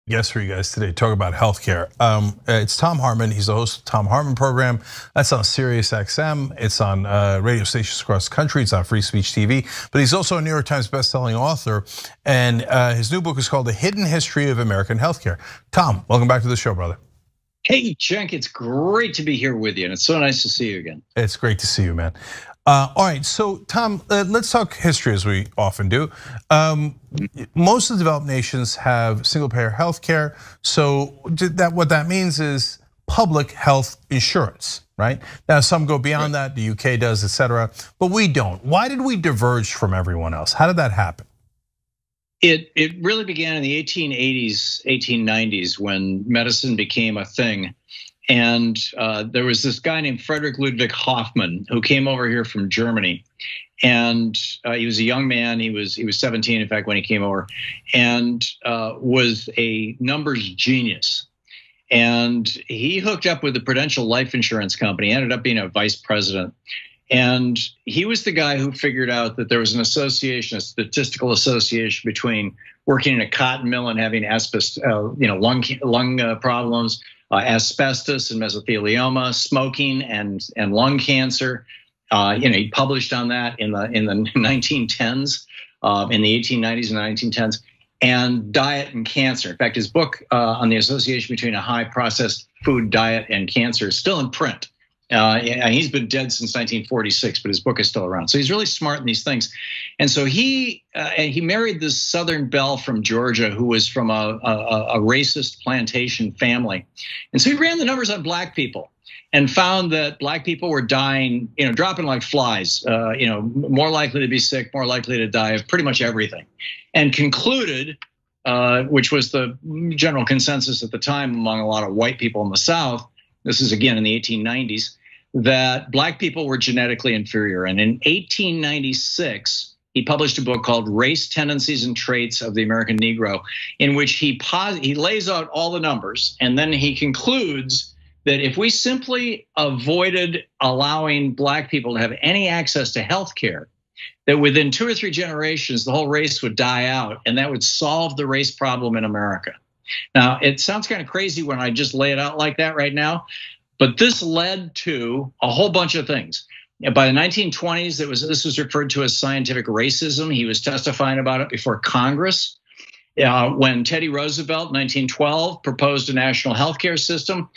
guest for you guys today. Talk about healthcare. It's Thom Hartmann. He's the host of the Thom Hartmann program. That's on Sirius XM. It's on radio stations across the country. It's on Free Speech TV. But he's also a New York Times bestselling author, and his new book is called The Hidden History of American Healthcare. Thom, welcome back to the show, brother. Hey, Cenk, it's great to be here with you, and it's so nice to see you again. It's great to see you, man. All right, so Thom, let's talk history as we often do. Most of the developed nations have single-payer health care, so what that means is public health insurance, right? Now, some go beyond that, the UK does, et cetera, but we don't. Why did we diverge from everyone else? How did that happen? It really began in the 1880s, 1890s, when medicine became a thing. And there was this guy named Friedrich Ludwig Hoffmann who came over here from Germany, and he was a young man. He was 17, in fact, when he came over, and was a numbers genius. And he hooked up with the Prudential Life Insurance Company, ended up being a vice president. And he was the guy who figured out that there was an association, a statistical association between working in a cotton mill and having lung problems, asbestos and mesothelioma, smoking and lung cancer. He published on that in the 1910s, in the 1890s and 1910s, and diet and cancer. In fact, his book on the association between a high processed food diet and cancer is still in print. And he's been dead since 1946, but his book is still around. So he's really smart in these things. And so he married this Southern belle from Georgia who was from a racist plantation family. And so he ran the numbers on black people and found that black people were dying, dropping like flies, more likely to be sick, more likely to die of pretty much everything. And concluded, which was the general consensus at the time among a lot of white people in the South, this is again in the 1890s, that black people were genetically inferior. And in 1896, he published a book called Race, Tendencies, and Traits of the American Negro, in which he lays out all the numbers. And then he concludes that if we simply avoided allowing black people to have any access to health care, that within 2 or 3 generations, the whole race would die out, and that would solve the race problem in America. Now, it sounds kind of crazy when I just lay it out like that right now, but this led to a whole bunch of things. By the 1920s, this was referred to as scientific racism. He was testifying about it before Congress. When Teddy Roosevelt, 1912, proposed a national healthcare system,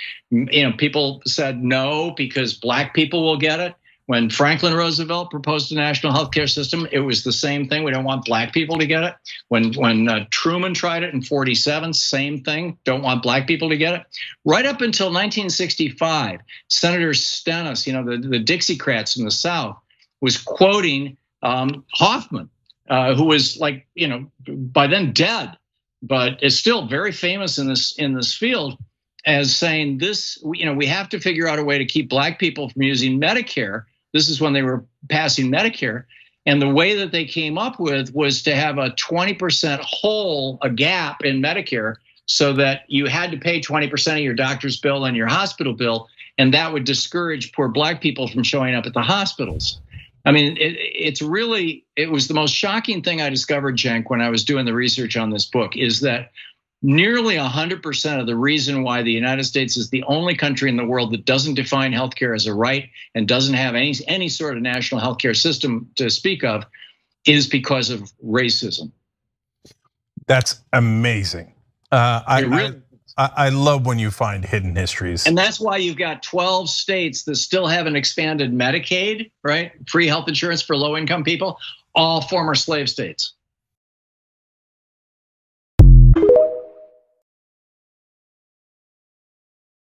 people said no because black people will get it. When Franklin Roosevelt proposed a national healthcare system, it was the same thing. We don't want black people to get it. When Truman tried it in 47, same thing. Don't want black people to get it. Right up until 1965, Senator Stennis, the Dixiecrats in the South, was quoting Hoffman, who was by then dead, but is still very famous in this field, as saying this. We have to figure out a way to keep black people from using Medicare. This is when they were passing Medicare. And the way that they came up with was to have a 20% hole, a gap in Medicare, so that you had to pay 20% of your doctor's bill and your hospital bill. And that would discourage poor black people from showing up at the hospitals. I mean, it was the most shocking thing I discovered, Cenk, when I was doing the research on this book, is that nearly 100% of the reason why the United States is the only country in the world that doesn't define healthcare as a right and doesn't have any sort of national healthcare system to speak of is because of racism. That's amazing. I love when you find hidden histories. And that's why you've got 12 states that still haven't expanded Medicaid, right? Free health insurance for low income people, all former slave states.